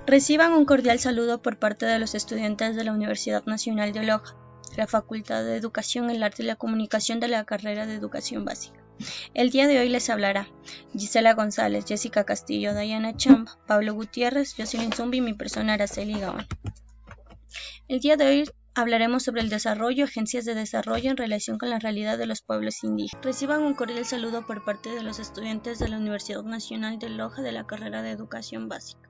Reciban un cordial saludo por parte de los estudiantes de la Universidad Nacional de Loja, la Facultad de Educación, el Arte y la Comunicación de la carrera de Educación Básica. El día de hoy les hablará Gisela González, Jessica Castillo, Dayana Chamba, Pablo Gutiérrez, Jocelyn Zumbi y mi persona Araceli Gaón. El día de hoy hablaremos sobre el desarrollo, agencias de desarrollo en relación con la realidad de los pueblos indígenas. Reciban un cordial saludo por parte de los estudiantes de la Universidad Nacional de Loja de la carrera de Educación Básica.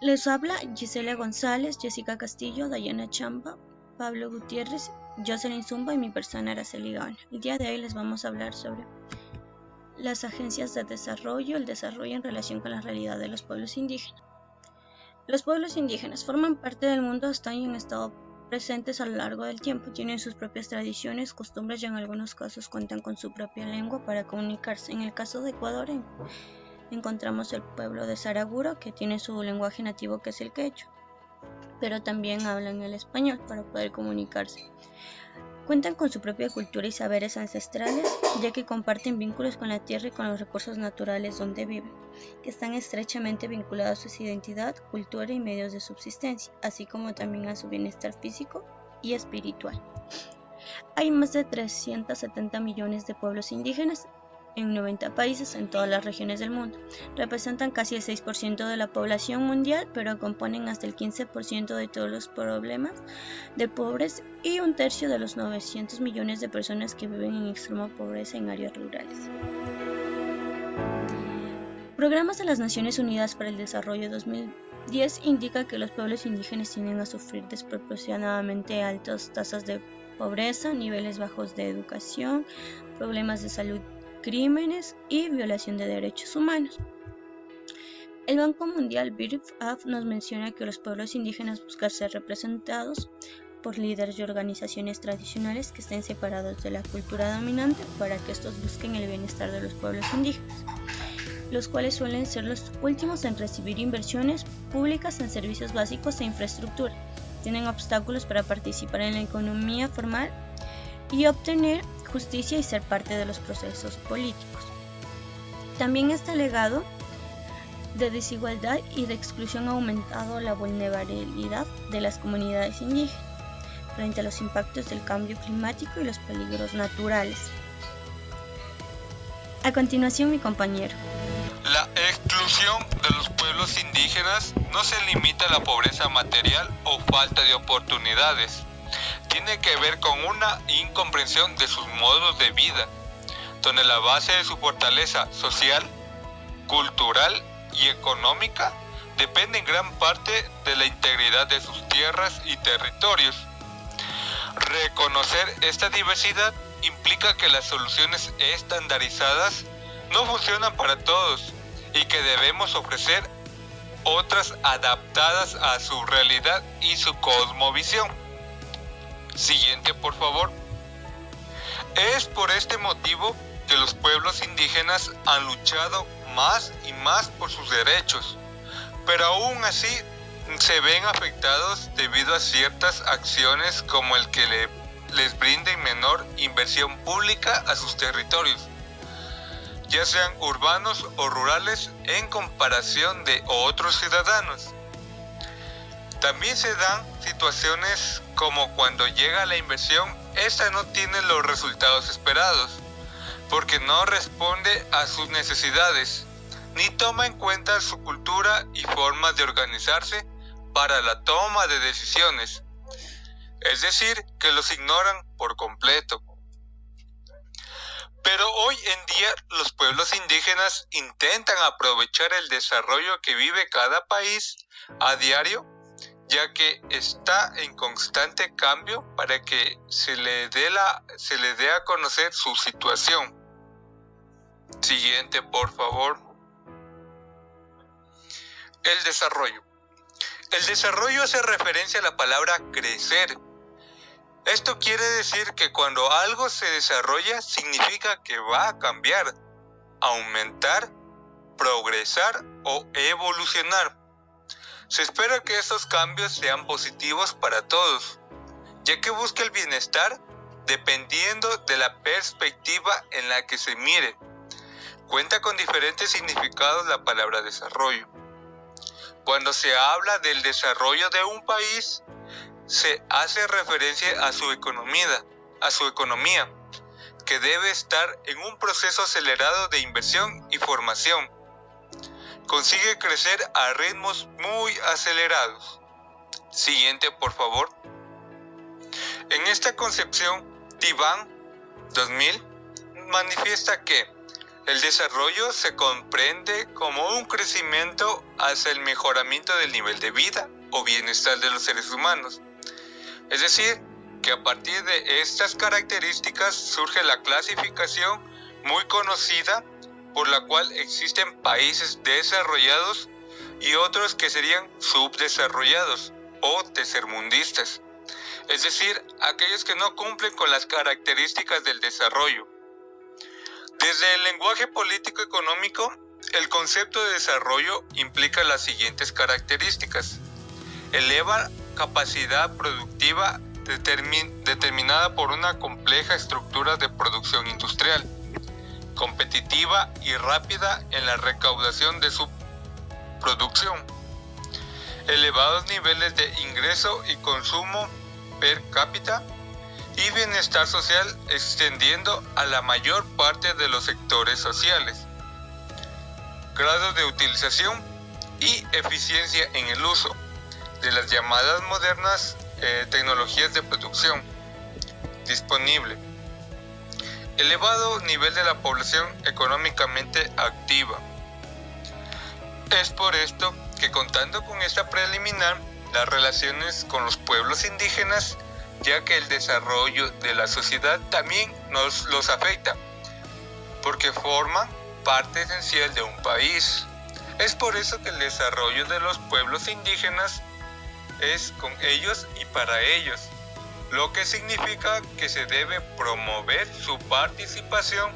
Les habla Gisela González, Jessica Castillo, Dayana Chamba, Pablo Gutiérrez, Jocelyn Zumba y mi persona Araceli Gaón. El día de hoy les vamos a hablar sobre las agencias de desarrollo, el desarrollo en relación con la realidad de los pueblos indígenas. Los pueblos indígenas forman parte del mundo, están y han estado presentes a lo largo del tiempo, tienen sus propias tradiciones, costumbres y en algunos casos cuentan con su propia lengua para comunicarse. En el caso de Ecuador encontramos el pueblo de Saraguro, que tiene su lenguaje nativo, que es el quechua, pero también hablan el español para poder comunicarse. Cuentan con su propia cultura y saberes ancestrales, ya que comparten vínculos con la tierra y con los recursos naturales donde viven, que están estrechamente vinculados a su identidad, cultura y medios de subsistencia, así como también a su bienestar físico y espiritual. Hay más de 370 millones de pueblos indígenas en 90 países en todas las regiones del mundo. Representan casi el 6% de la población mundial, pero componen hasta el 15% de todos los problemas de pobreza y un tercio de los 900 millones de personas que viven en extrema pobreza en áreas rurales. Programas de las Naciones Unidas para el Desarrollo 2010 indica que los pueblos indígenas tienden a sufrir desproporcionadamente altas tasas de pobreza, niveles bajos de educación, problemas de salud, crímenes y violación de derechos humanos. El Banco Mundial BIRF nos menciona que los pueblos indígenas buscan ser representados por líderes y organizaciones tradicionales que estén separados de la cultura dominante para que estos busquen el bienestar de los pueblos indígenas, los cuales suelen ser los últimos en recibir inversiones públicas en servicios básicos e infraestructura. Tienen obstáculos para participar en la economía formal y obtener justicia y ser parte de los procesos políticos. También este legado de desigualdad y de exclusión ha aumentado la vulnerabilidad de las comunidades indígenas frente a los impactos del cambio climático y los peligros naturales. A continuación, mi compañero. La exclusión de los pueblos indígenas no se limita a la pobreza material o falta de oportunidades. Tiene que ver con una incomprensión de sus modos de vida, donde la base de su fortaleza social, cultural y económica depende en gran parte de la integridad de sus tierras y territorios. Reconocer esta diversidad implica que las soluciones estandarizadas no funcionan para todos y que debemos ofrecer otras adaptadas a su realidad y su cosmovisión. Siguiente, por favor. Es por este motivo que los pueblos indígenas han luchado más y más por sus derechos, pero aún así se ven afectados debido a ciertas acciones como el que les brinden menor inversión pública a sus territorios, ya sean urbanos o rurales en comparación de otros ciudadanos. También se dan situaciones como cuando llega la inversión, esta no tiene los resultados esperados, porque no responde a sus necesidades, ni toma en cuenta su cultura y formas de organizarse para la toma de decisiones, es decir, que los ignoran por completo. Pero hoy en día los pueblos indígenas intentan aprovechar el desarrollo que vive cada país a diario, ya que está en constante cambio para que se le dé a conocer su situación. Siguiente, por favor. El desarrollo. El desarrollo hace referencia a la palabra crecer. Esto quiere decir que cuando algo se desarrolla significa que va a cambiar, aumentar, progresar o evolucionar. Se espera que estos cambios sean positivos para todos, ya que busca el bienestar dependiendo de la perspectiva en la que se mire. Cuenta con diferentes significados la palabra desarrollo. Cuando se habla del desarrollo de un país, se hace referencia a su economía, que debe estar en un proceso acelerado de inversión y formación. Consigue crecer a ritmos muy acelerados. Siguiente, por favor. En esta concepción, Divan 2000 manifiesta que el desarrollo se comprende como un crecimiento hacia el mejoramiento del nivel de vida o bienestar de los seres humanos. Es decir, que a partir de estas características surge la clasificación muy conocida por la cual existen países desarrollados y otros que serían subdesarrollados o tercermundistas, es decir, aquellos que no cumplen con las características del desarrollo. Desde el lenguaje político-económico, el concepto de desarrollo implica las siguientes características: eleva capacidad productiva determinada por una compleja estructura de producción industrial, competitiva y rápida en la recaudación de su producción, elevados niveles de ingreso y consumo per cápita y bienestar social extendiendo a la mayor parte de los sectores sociales, grados de utilización y eficiencia en el uso de las llamadas modernas tecnologías de producción disponible, elevado nivel de la población económicamente activa. Es por esto que, contando con esta preliminar, las relaciones con los pueblos indígenas, ya que el desarrollo de la sociedad también los afecta, porque forman parte esencial de un país. Es por eso que el desarrollo de los pueblos indígenas es con ellos y para ellos, lo que significa que se debe promover su participación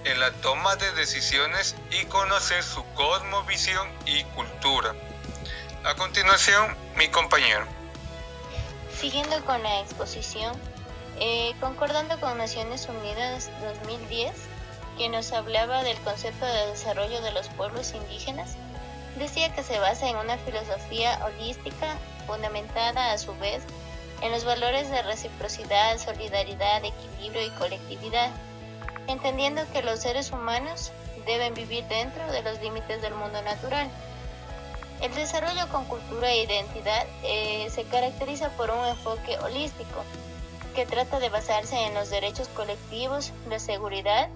en la toma de decisiones y conocer su cosmovisión y cultura. A continuación, mi compañero. Siguiendo con la exposición, concordando con Naciones Unidas 2010, que nos hablaba del concepto de desarrollo de los pueblos indígenas, decía que se basa en una filosofía holística fundamentada a su vez en los valores de reciprocidad, solidaridad, equilibrio y colectividad, entendiendo que los seres humanos deben vivir dentro de los límites del mundo natural. El desarrollo con cultura e identidad se caracteriza por un enfoque holístico que trata de basarse en los derechos colectivos, la seguridad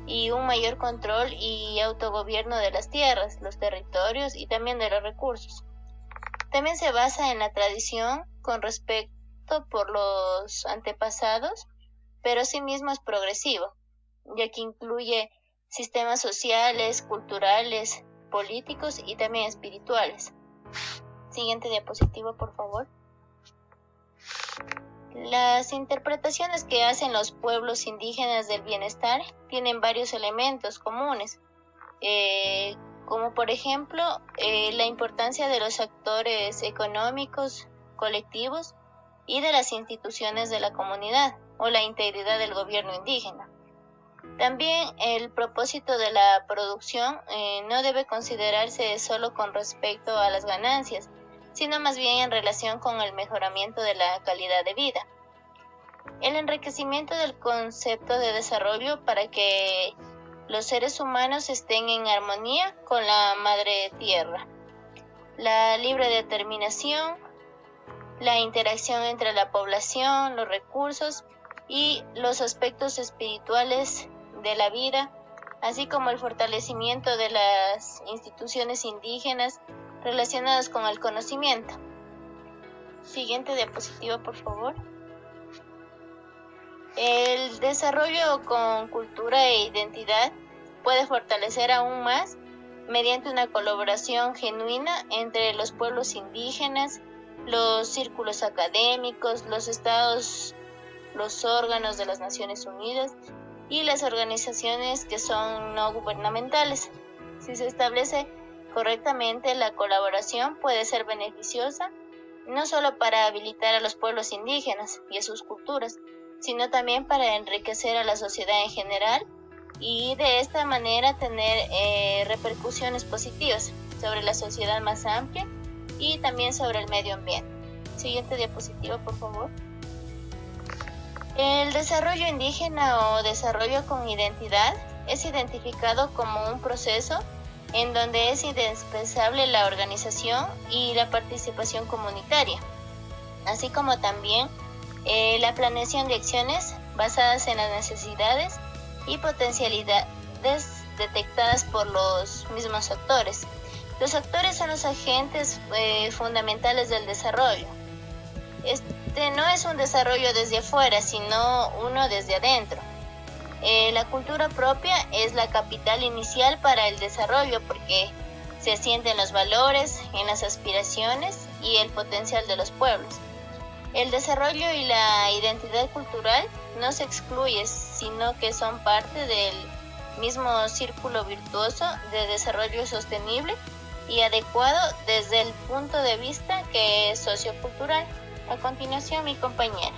y un mayor control y autogobierno de las tierras, los territorios y también de los recursos. También se basa en la tradición con respeto por los antepasados, pero asimismo es progresivo, ya que incluye sistemas sociales, culturales, políticos y también espirituales. Siguiente diapositiva, por favor. Las interpretaciones que hacen los pueblos indígenas del bienestar tienen varios elementos comunes, como por ejemplo la importancia de los actores económicos, colectivos y de las instituciones de la comunidad o la integridad del gobierno indígena. También el propósito de la producción no debe considerarse solo con respecto a las ganancias, sino más bien en relación con el mejoramiento de la calidad de vida. El enriquecimiento del concepto de desarrollo para que los seres humanos estén en armonía con la madre tierra. La libre determinación, la interacción entre la población, los recursos y los aspectos espirituales de la vida, así como el fortalecimiento de las instituciones indígenas relacionadas con el conocimiento. Siguiente diapositiva, por favor. El desarrollo con cultura e identidad puede fortalecer aún más mediante una colaboración genuina entre los pueblos indígenas, los círculos académicos, los estados, los órganos de las Naciones Unidas y las organizaciones que son no gubernamentales. Si se establece correctamente, la colaboración puede ser beneficiosa no solo para habilitar a los pueblos indígenas y a sus culturas, sino también para enriquecer a la sociedad en general y de esta manera tener repercusiones positivas sobre la sociedad más amplia y también sobre el medio ambiente. Siguiente diapositiva, por favor. El desarrollo indígena o desarrollo con identidad es identificado como un proceso en donde es indispensable la organización y la participación comunitaria, así como también la planeación de acciones basadas en las necesidades y potencialidades detectadas por los mismos actores. Los actores son los agentes fundamentales del desarrollo. Este no es un desarrollo desde afuera, sino uno desde adentro. La cultura propia es la capital inicial para el desarrollo porque se asienta en los valores, en las aspiraciones y el potencial de los pueblos. El desarrollo y la identidad cultural no se excluyen, sino que son parte del mismo círculo virtuoso de desarrollo sostenible y adecuado desde el punto de vista que es sociocultural. A continuación, mi compañera.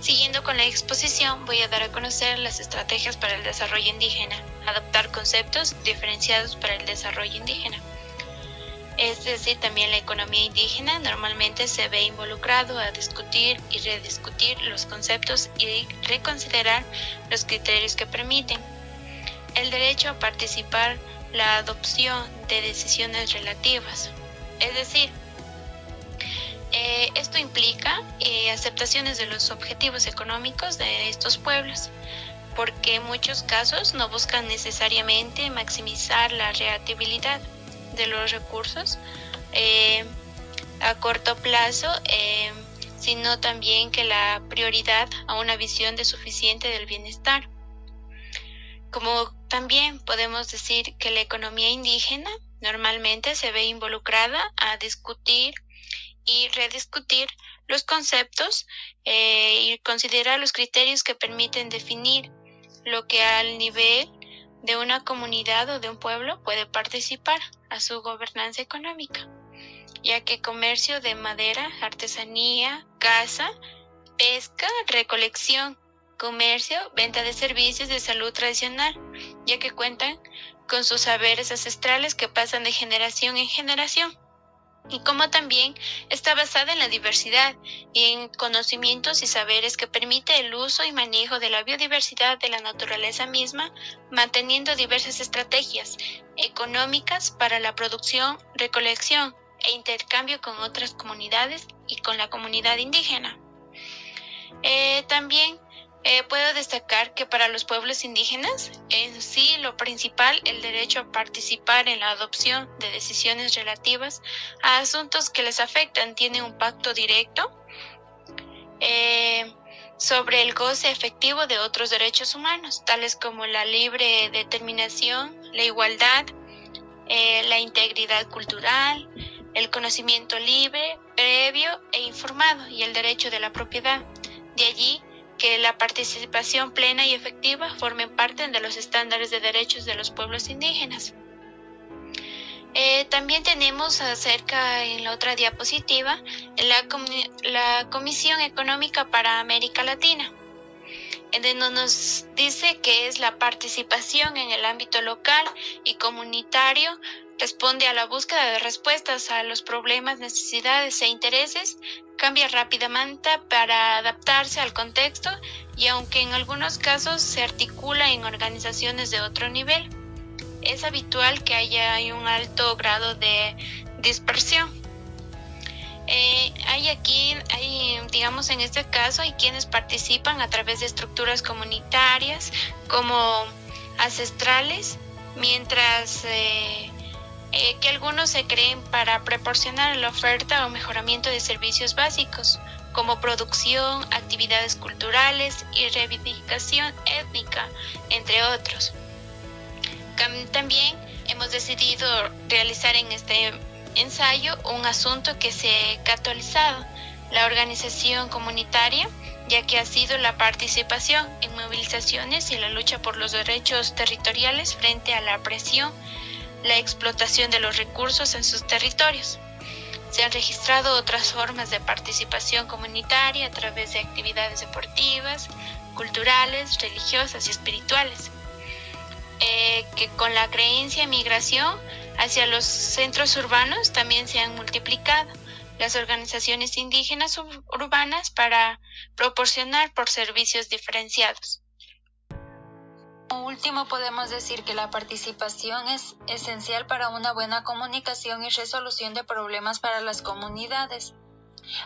Siguiendo con la exposición, voy a dar a conocer las estrategias para el desarrollo indígena, adoptar conceptos diferenciados para el desarrollo indígena. Es decir, también la economía indígena normalmente se ve involucrado a discutir y rediscutir los conceptos y reconsiderar los criterios que permiten el derecho a participar, la adopción de decisiones relativas. Es decir, esto implica aceptaciones de los objetivos económicos de estos pueblos, porque en muchos casos no buscan necesariamente maximizar la rentabilidad de los recursos a corto plazo, sino también que la prioridad a una visión de suficiente del bienestar. Como también podemos decir que la economía indígena normalmente se ve involucrada a discutir y rediscutir los conceptos y considerar los criterios que permiten definir lo que al nivel de una comunidad o de un pueblo puede participar a su gobernanza económica, ya que comercio de madera, artesanía, caza, pesca, recolección, comercio, venta de servicios de salud tradicional, ya que cuentan con sus saberes ancestrales que pasan de generación en generación, y como también está basada en la diversidad y en conocimientos y saberes que permite el uso y manejo de la biodiversidad de la naturaleza misma, manteniendo diversas estrategias económicas para la producción, recolección e intercambio con otras comunidades y con la comunidad indígena. También puedo destacar que para los pueblos indígenas, en sí lo principal, el derecho a participar en la adopción de decisiones relativas a asuntos que les afectan, tiene un impacto directo sobre el goce efectivo de otros derechos humanos, tales como la libre determinación, la igualdad, la integridad cultural, el conocimiento libre, previo e informado y el derecho de la propiedad. De allí que la participación plena y efectiva formen parte de los estándares de derechos de los pueblos indígenas. También tenemos acerca en la otra diapositiva la Comisión Económica para América Latina, en donde nos dice que es la participación en el ámbito local y comunitario, responde a la búsqueda de respuestas a los problemas, necesidades e intereses, cambia rápidamente para adaptarse al contexto y aunque en algunos casos se articula en organizaciones de otro nivel, es habitual que haya un alto grado de dispersión. Digamos en este caso, hay quienes participan a través de estructuras comunitarias como ancestrales, mientras que algunos se creen para proporcionar la oferta o mejoramiento de servicios básicos, como producción, actividades culturales y reivindicación étnica, entre otros. También hemos decidido realizar en este ensayo un asunto que se ha catalizado, la organización comunitaria, ya que ha sido la participación en movilizaciones y la lucha por los derechos territoriales frente a la presión, la explotación de los recursos en sus territorios. Se han registrado otras formas de participación comunitaria a través de actividades deportivas, culturales, religiosas y espirituales, que con la creencia en migración Hacia los centros urbanos también se han multiplicado las organizaciones indígenas urbanas para proporcionar por servicios diferenciados. Como último, podemos decir que la participación es esencial para una buena comunicación y resolución de problemas para las comunidades,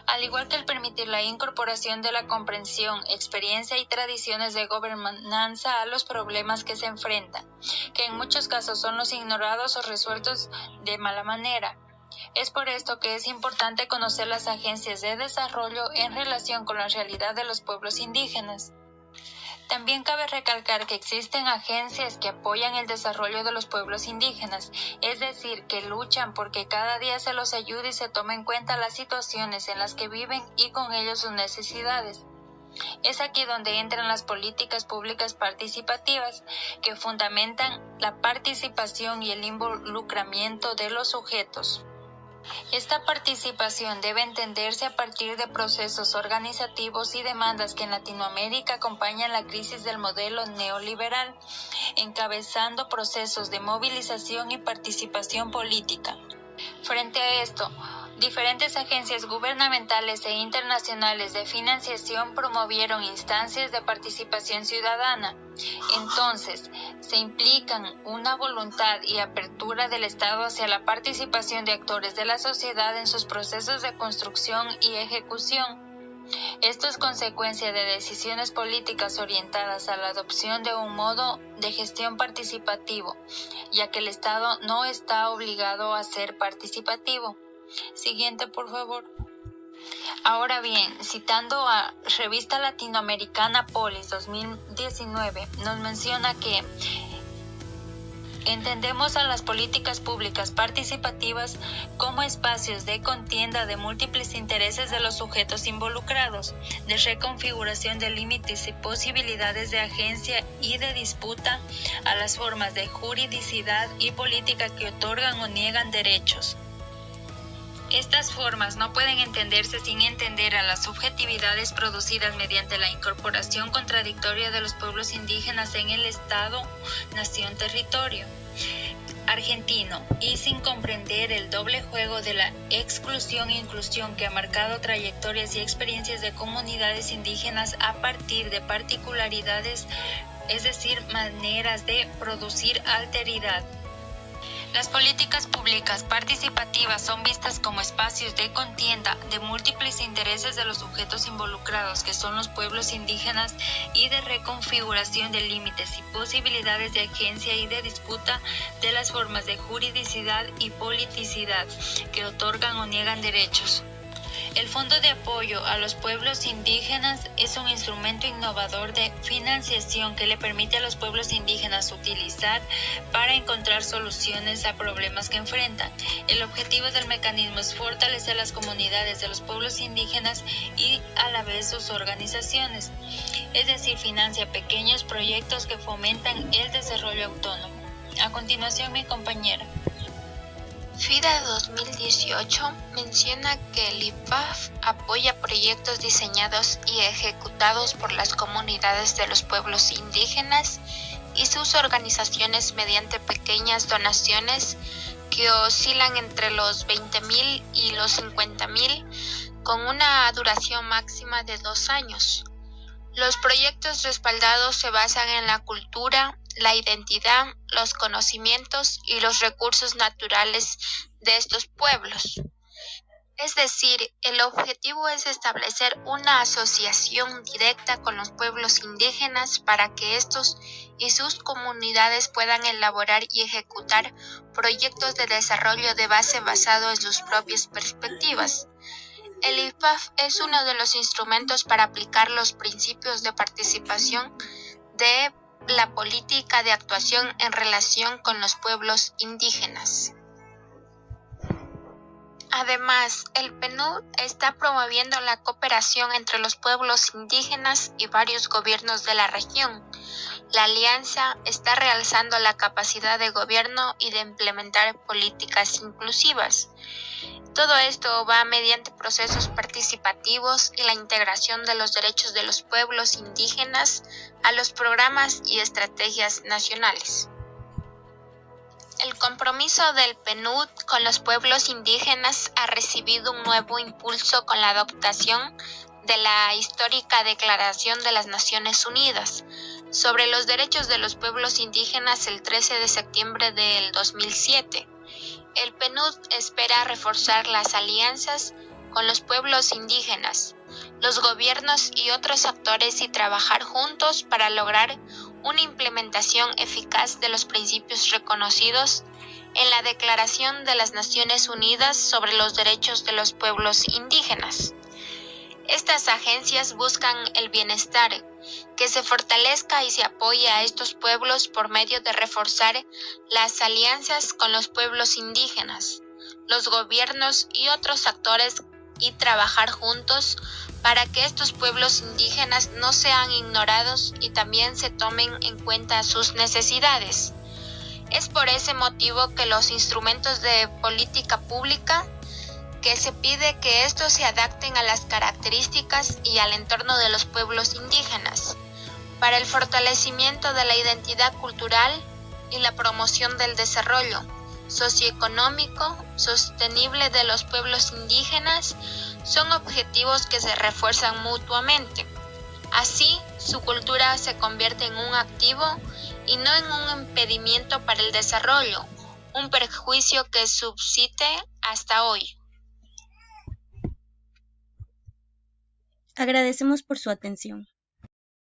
al igual que el permitir la incorporación de la comprensión, experiencia y tradiciones de gobernanza a los problemas que se enfrentan, que en muchos casos son los ignorados o resueltos de mala manera. Es por esto que es importante conocer las agencias de desarrollo en relación con la realidad de los pueblos indígenas. También cabe recalcar que existen agencias que apoyan el desarrollo de los pueblos indígenas, es decir, que luchan porque cada día se los ayude y se tome en cuenta las situaciones en las que viven y con ellos sus necesidades. Es aquí donde entran las políticas públicas participativas, que fundamentan la participación y el involucramiento de los sujetos. Esta participación debe entenderse a partir de procesos organizativos y demandas que en Latinoamérica acompañan la crisis del modelo neoliberal, encabezando procesos de movilización y participación política. Frente a esto, diferentes agencias gubernamentales e internacionales de financiación promovieron instancias de participación ciudadana. Entonces, se implican una voluntad y apertura del Estado hacia la participación de actores de la sociedad en sus procesos de construcción y ejecución. Esto es consecuencia de decisiones políticas orientadas a la adopción de un modo de gestión participativo, ya que el Estado no está obligado a ser participativo. Siguiente, por favor. Ahora bien, citando a Revista Latinoamericana Polis 2019, nos menciona que entendemos a las políticas públicas participativas como espacios de contienda de múltiples intereses de los sujetos involucrados, de reconfiguración de límites y posibilidades de agencia y de disputa a las formas de juridicidad y política que otorgan o niegan derechos. Estas formas no pueden entenderse sin entender a las subjetividades producidas mediante la incorporación contradictoria de los pueblos indígenas en el Estado, nación, territorio argentino, y sin comprender el doble juego de la exclusión e inclusión que ha marcado trayectorias y experiencias de comunidades indígenas a partir de particularidades, es decir, maneras de producir alteridad. Las políticas públicas participativas son vistas como espacios de contienda de múltiples intereses de los sujetos involucrados, que son los pueblos indígenas, y de reconfiguración de límites y posibilidades de agencia y de disputa de las formas de juridicidad y politicidad que otorgan o niegan derechos. El Fondo de Apoyo a los Pueblos Indígenas es un instrumento innovador de financiación que le permite a los pueblos indígenas utilizar para encontrar soluciones a problemas que enfrentan. El objetivo del mecanismo es fortalecer las comunidades de los pueblos indígenas y a la vez sus organizaciones, es decir, financia pequeños proyectos que fomentan el desarrollo autónomo. A continuación, mi compañera. FIDA 2018 menciona que el IPAF apoya proyectos diseñados y ejecutados por las comunidades de los pueblos indígenas y sus organizaciones mediante pequeñas donaciones que oscilan entre los 20.000 y los 50.000 con una duración máxima de 2 años. Los proyectos respaldados se basan en la cultura, la identidad, los conocimientos y los recursos naturales de estos pueblos. Es decir, el objetivo es establecer una asociación directa con los pueblos indígenas para que estos y sus comunidades puedan elaborar y ejecutar proyectos de desarrollo de base basado en sus propias perspectivas. El IPAF es uno de los instrumentos para aplicar los principios de participación de la política de actuación en relación con los pueblos indígenas. Además, el PNUD está promoviendo la cooperación entre los pueblos indígenas y varios gobiernos de la región. La alianza está realzando la capacidad de gobierno y de implementar políticas inclusivas. Todo esto va mediante procesos participativos y la integración de los derechos de los pueblos indígenas a los programas y estrategias nacionales. El compromiso del PNUD con los pueblos indígenas ha recibido un nuevo impulso con la adoptación de la histórica Declaración de las Naciones Unidas sobre los derechos de los pueblos indígenas el 13 de septiembre del 2007. El PNUD espera reforzar las alianzas con los pueblos indígenas, los gobiernos y otros actores y trabajar juntos para lograr una implementación eficaz de los principios reconocidos en la Declaración de las Naciones Unidas sobre los derechos de los pueblos indígenas. Estas agencias buscan el bienestar, que se fortalezca y se apoye a estos pueblos por medio de reforzar las alianzas con los pueblos indígenas, los gobiernos y otros actores y trabajar juntos para que estos pueblos indígenas no sean ignorados y también se tomen en cuenta sus necesidades. Es por ese motivo que los instrumentos de política pública que se pide que estos se adapten a las características y al entorno de los pueblos indígenas, para el fortalecimiento de la identidad cultural y la promoción del desarrollo socioeconómico sostenible de los pueblos indígenas, son objetivos que se refuerzan mutuamente. Así, su cultura se convierte en un activo y no en un impedimento para el desarrollo, un perjuicio que subsiste hasta hoy. Agradecemos por su atención.